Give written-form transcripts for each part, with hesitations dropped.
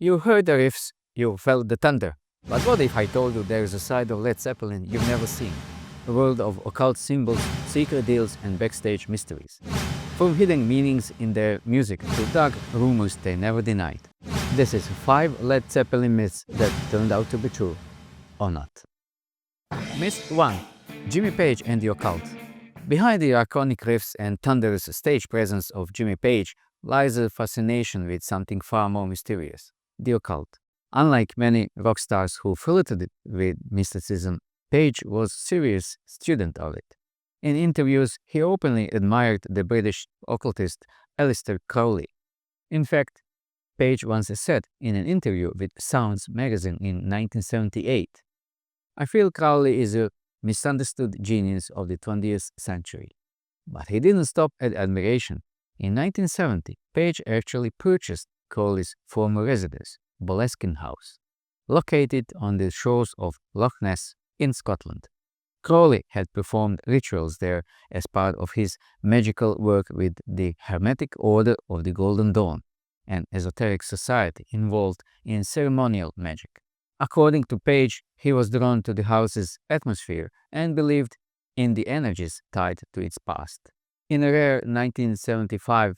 You heard the riffs, you felt the thunder. But what if I told you there is a side of Led Zeppelin you've never seen? A world of occult symbols, secret deals, and backstage mysteries. From hidden meanings in their music to dark rumors they never denied. This is 5 Led Zeppelin myths that turned out to be true. Or not. Myth 1. Jimmy Page and the occult. Behind the iconic riffs and thunderous stage presence of Jimmy Page lies a fascination with something far more mysterious. The occult. Unlike many rock stars who flirted with mysticism, Page was a serious student of it. In interviews, he openly admired the British occultist Aleister Crowley. In fact, Page once said in an interview with Sounds magazine in 1978, "I feel Crowley is a misunderstood genius of the 20th century." But he didn't stop at admiration. In 1970, Page actually purchased Crowley's former residence, Boleskine House, located on the shores of Loch Ness in Scotland. Crowley had performed rituals there as part of his magical work with the Hermetic Order of the Golden Dawn, an esoteric society involved in ceremonial magic. According to Page, he was drawn to the house's atmosphere and believed in the energies tied to its past. In a rare 1975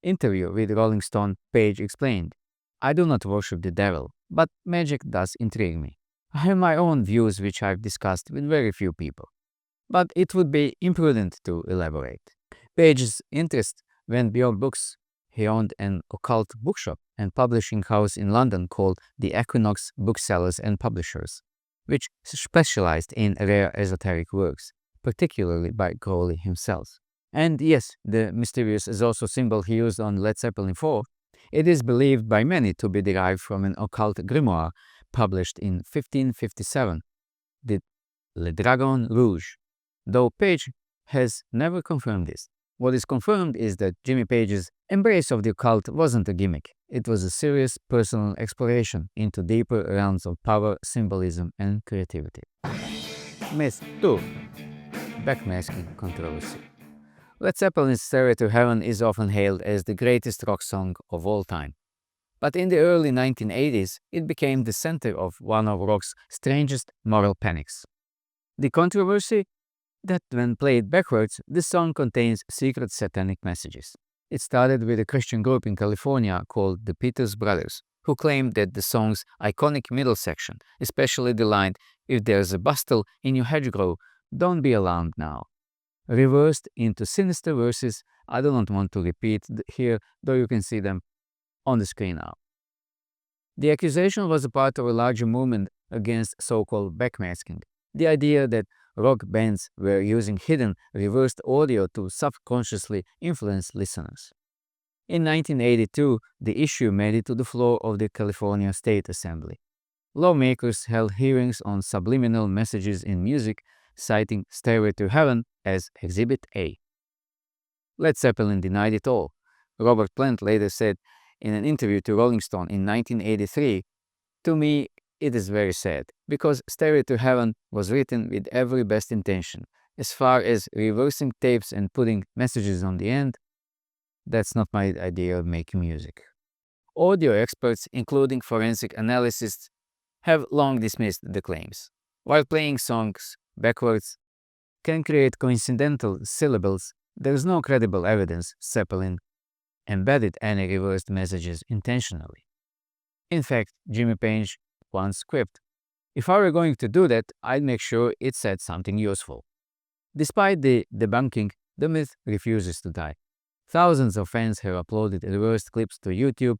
interview with Rolling Stone, Page explained, "I do not worship the devil, but magic does intrigue me. I have my own views which I've discussed with very few people, but it would be imprudent to elaborate." Page's interest went beyond books. He owned an occult bookshop and publishing house in London called the Equinox Booksellers and Publishers, which specialized in rare esoteric works, particularly by Crowley himself. And yes, the mysterious Zoso symbol he used on Led Zeppelin 4, it is believed by many to be derived from an occult grimoire published in 1557, the Le Dragon Rouge, though Page has never confirmed this. What is confirmed is that Jimmy Page's embrace of the occult wasn't a gimmick. It was a serious personal exploration into deeper realms of power, symbolism, and creativity. Myth 2. Backmasking controversy. Led Zeppelin's Stairway to Heaven is often hailed as the greatest rock song of all time. But in the early 1980s, it became the center of one of rock's strangest moral panics. The controversy that when played backwards, the song contains secret satanic messages. It started with a Christian group in California called the Peters Brothers, who claimed that the song's iconic middle section, especially the line, "If there's a bustle in your hedgerow, don't be alarmed now," reversed into sinister verses I do not want to repeat here, though you can see them on the screen now. The accusation was a part of a larger movement against so-called backmasking, the idea that rock bands were using hidden, reversed audio to subconsciously influence listeners. In 1982, the issue made it to the floor of the California State Assembly. Lawmakers held hearings on subliminal messages in music, citing Stairway to Heaven as Exhibit A. Led Zeppelin denied it all. Robert Plant later said in an interview to Rolling Stone in 1983, "To me, it is very sad, because Stairway to Heaven was written with every best intention. As far as reversing tapes and putting messages on the end, that's not my idea of making music." Audio experts, including forensic analysts, have long dismissed the claims. While playing songs backwards can create coincidental syllables, there is no credible evidence Zeppelin embedded any reversed messages intentionally. In fact, Jimmy Page once quipped, "If I were going to do that, I'd make sure it said something useful." Despite the debunking, the myth refuses to die. Thousands of fans have uploaded reversed clips to YouTube,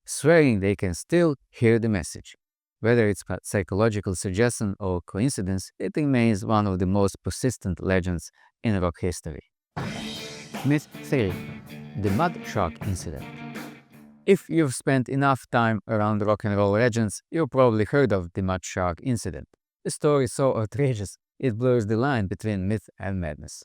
swearing they can still hear the message. Whether it's a psychological suggestion or coincidence, it remains one of the most persistent legends in rock history. Myth 3. The Mud Shark Incident. If you've spent enough time around rock and roll legends, you've probably heard of the Mud Shark Incident. The story is so outrageous, it blurs the line between myth and madness.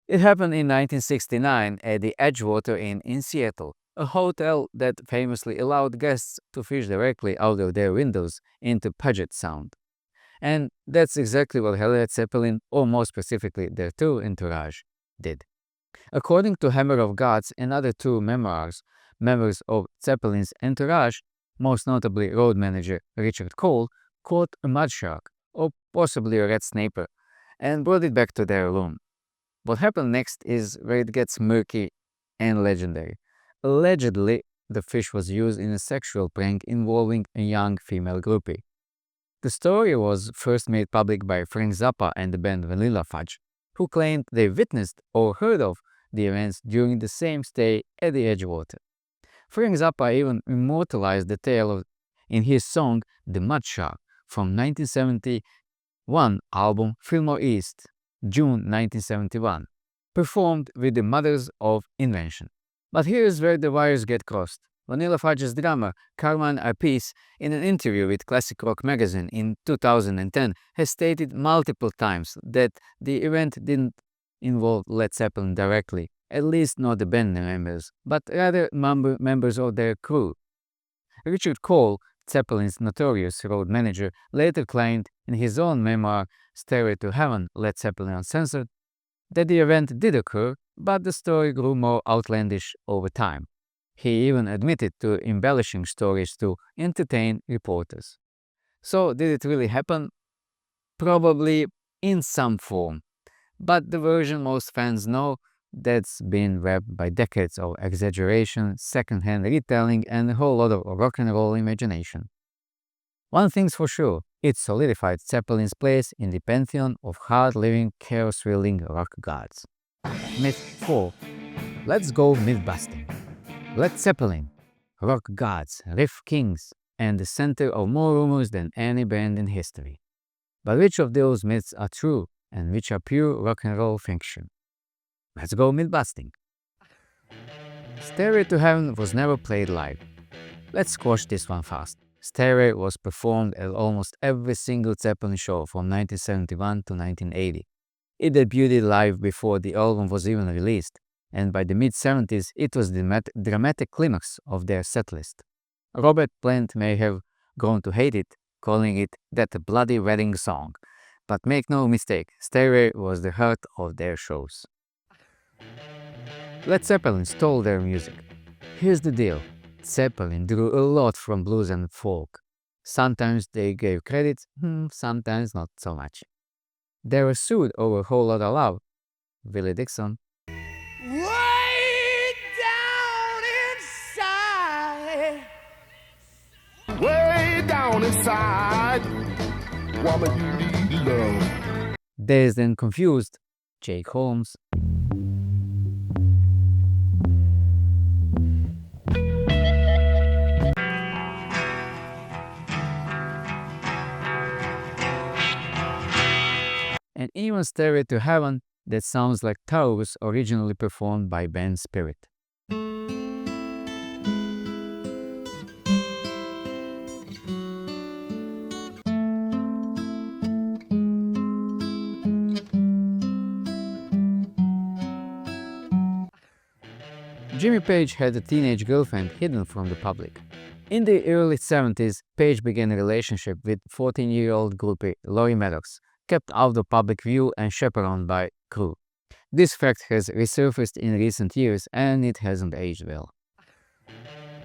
It happened in 1969 at the Edgewater Inn in Seattle, a hotel that famously allowed guests to fish directly out of their windows into Puget Sound. And that's exactly what Led Zeppelin, or more specifically their tour entourage, did. According to Hammer of Gods and other tour memoirs, members of Zeppelin's entourage most notably road manager Richard Cole, caught a mud shark, or possibly a red snapper, and brought it back to their room. What happened next is where it gets murky and legendary. Allegedly, the fish was used in a sexual prank involving a young female groupie. The story was first made public by Frank Zappa and the band Vanilla Fudge, who claimed they witnessed or heard of the events during the same stay at the Edgewater. Frank Zappa even immortalized the tale in his song The Mud Shark from 1971 album Fillmore East, June 1971, performed with the Mothers of Invention. But here's where the wires get crossed. Vanilla Fudge's drummer, Carmine Appice, in an interview with Classic Rock magazine in 2010, has stated multiple times that the event didn't involve Led Zeppelin directly, at least not the band members, but rather members of their crew. Richard Cole, Zeppelin's notorious road manager, later claimed in his own memoir, Stairway to Heaven, Led Zeppelin Uncensored, that the event did occur, but the story grew more outlandish over time. He even admitted to embellishing stories to entertain reporters. So, did it really happen? Probably in some form. But the version most fans know, that's been wrapped by decades of exaggeration, second-hand retelling, and a whole lot of rock and roll imagination. One thing's for sure, it solidified Zeppelin's place in the pantheon of hard-living, chaos-wielding rock gods. Myth 4. Let's go myth-busting. Led Zeppelin, rock gods, riff kings, and the center of more rumors than any band in history. But which of those myths are true and which are pure rock and roll fiction? Let's go myth-busting. Stairway to Heaven was never played live. Let's squash this one fast. Stairway was performed at almost every single Zeppelin show from 1971 to 1980. It debuted live before the album was even released, and by the mid-70s it was the dramatic climax of their setlist. Robert Plant may have grown to hate it, calling it that bloody wedding song, but make no mistake, Stairway was the heart of their shows. Led Zeppelin stole their music. Here's the deal, Zeppelin drew a lot from blues and folk. Sometimes they gave credit, sometimes not so much. They were sued over a whole lot of love. Willie Dixon. Way down inside. Way down inside, woman, you need love. Dazed and Confused, Jake Holmes. And even Stairway to Heaven, that sounds like Taurus originally performed by band Spirit. Jimmy Page had a teenage girlfriend hidden from the public. In the early 70s, Page began a relationship with 14-year-old groupie Lori Maddox, kept out of public view and chaperoned by crew. This fact has resurfaced in recent years and it hasn't aged well.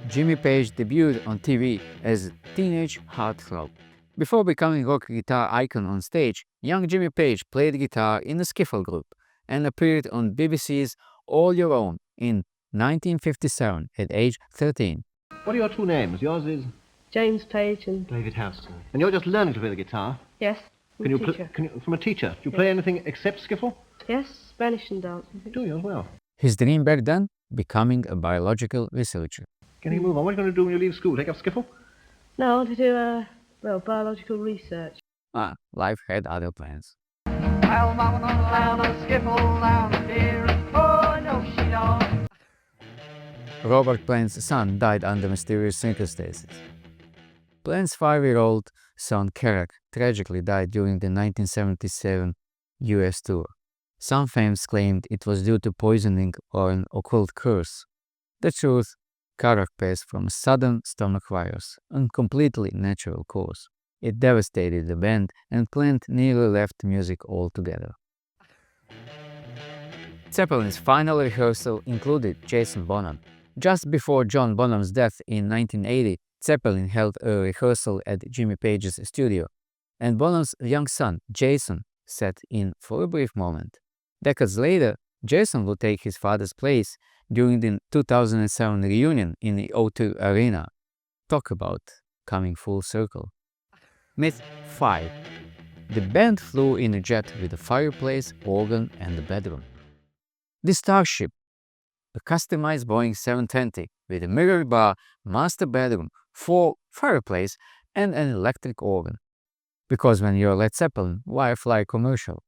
Jimmy Page debuted on TV as a teenage heartthrob. Before becoming rock guitar icon on stage, young Jimmy Page played guitar in a skiffle group and appeared on BBC's All Your Own in 1957 at age 13. What are your two names? Yours is James Page and... David Houston. And you're just learning to play the guitar? Yes, Can you teacher. from a teacher? Do you play anything except skiffle? Yes, Spanish and dance. Do you as well? His dream back then? Becoming a biological researcher. Can you move on? What are you going to do when you leave school? Take up skiffle? No, I want to do, biological research. Life had other plans. Well, mama don't allow no skiffle down here. Oh, no, she don't. Robert Plant's son died under mysterious circumstances. Plant's 5-year-old son Carrack tragically died during the 1977 US tour. Some fans claimed it was due to poisoning or an occult curse. The truth, Carrack passed from a sudden stomach virus, a completely natural cause. It devastated the band and Plant nearly left music altogether. Zeppelin's final rehearsal included Jason Bonham. Just before John Bonham's death in 1980, Zeppelin held a rehearsal at Jimmy Page's studio, and Bonham's young son, Jason, sat in for a brief moment. Decades later, Jason would take his father's place during the 2007 reunion in the O2 Arena. Talk about coming full circle. Myth 5. The band flew in a jet with a fireplace, organ, and a bedroom. The Starship, a customized Boeing 720 with a mirror bar, master bedroom, fireplace, and an electric organ. Because when you're Led Zeppelin, why fly commercial?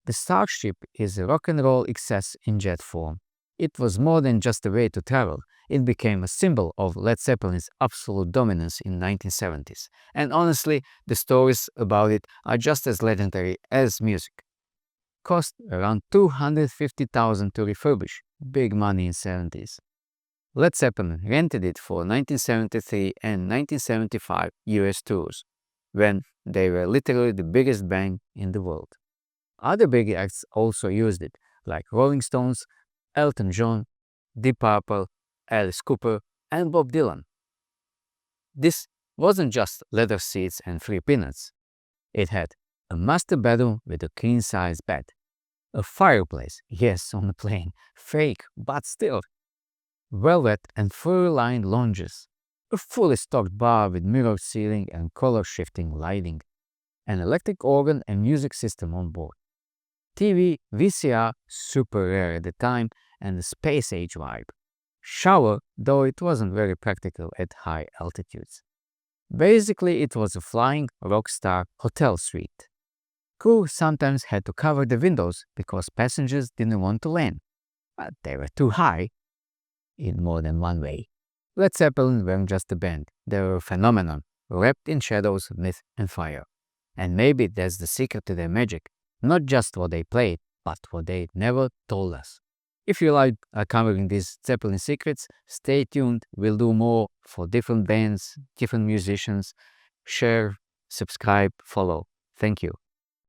The Starship is a rock and roll excess in jet form. It was more than just a way to travel. It became a symbol of Led Zeppelin's absolute dominance in the 1970s. And honestly, the stories about it are just as legendary as music. Cost around $250,000 to refurbish. Big money in 70s. Led Zeppelin rented it for 1973 and 1975 US tours, when they were literally the biggest band in the world. Other big acts also used it, like Rolling Stones, Elton John, Deep Purple, Alice Cooper, and Bob Dylan. This wasn't just leather seats and free peanuts. It had a master bedroom with a king-size bed, a fireplace, yes, on a plane, fake, but still, velvet and fur-lined lounges, a fully stocked bar with mirrored ceiling and color-shifting lighting, an electric organ and music system on board. TV, VCR, super rare at the time, and a space-age vibe. Shower, though it wasn't very practical at high altitudes. Basically, it was a flying rock star hotel suite. Crew sometimes had to cover the windows because passengers didn't want to land, but they were too high in more than one way. Led Zeppelin weren't just a band, they were a phenomenon, wrapped in shadows, myth, and fire. And maybe that's the secret to their magic. Not just what they played, but what they never told us. If you like covering these Zeppelin secrets, stay tuned. We'll do more for different bands, different musicians. Share, subscribe, follow. Thank you.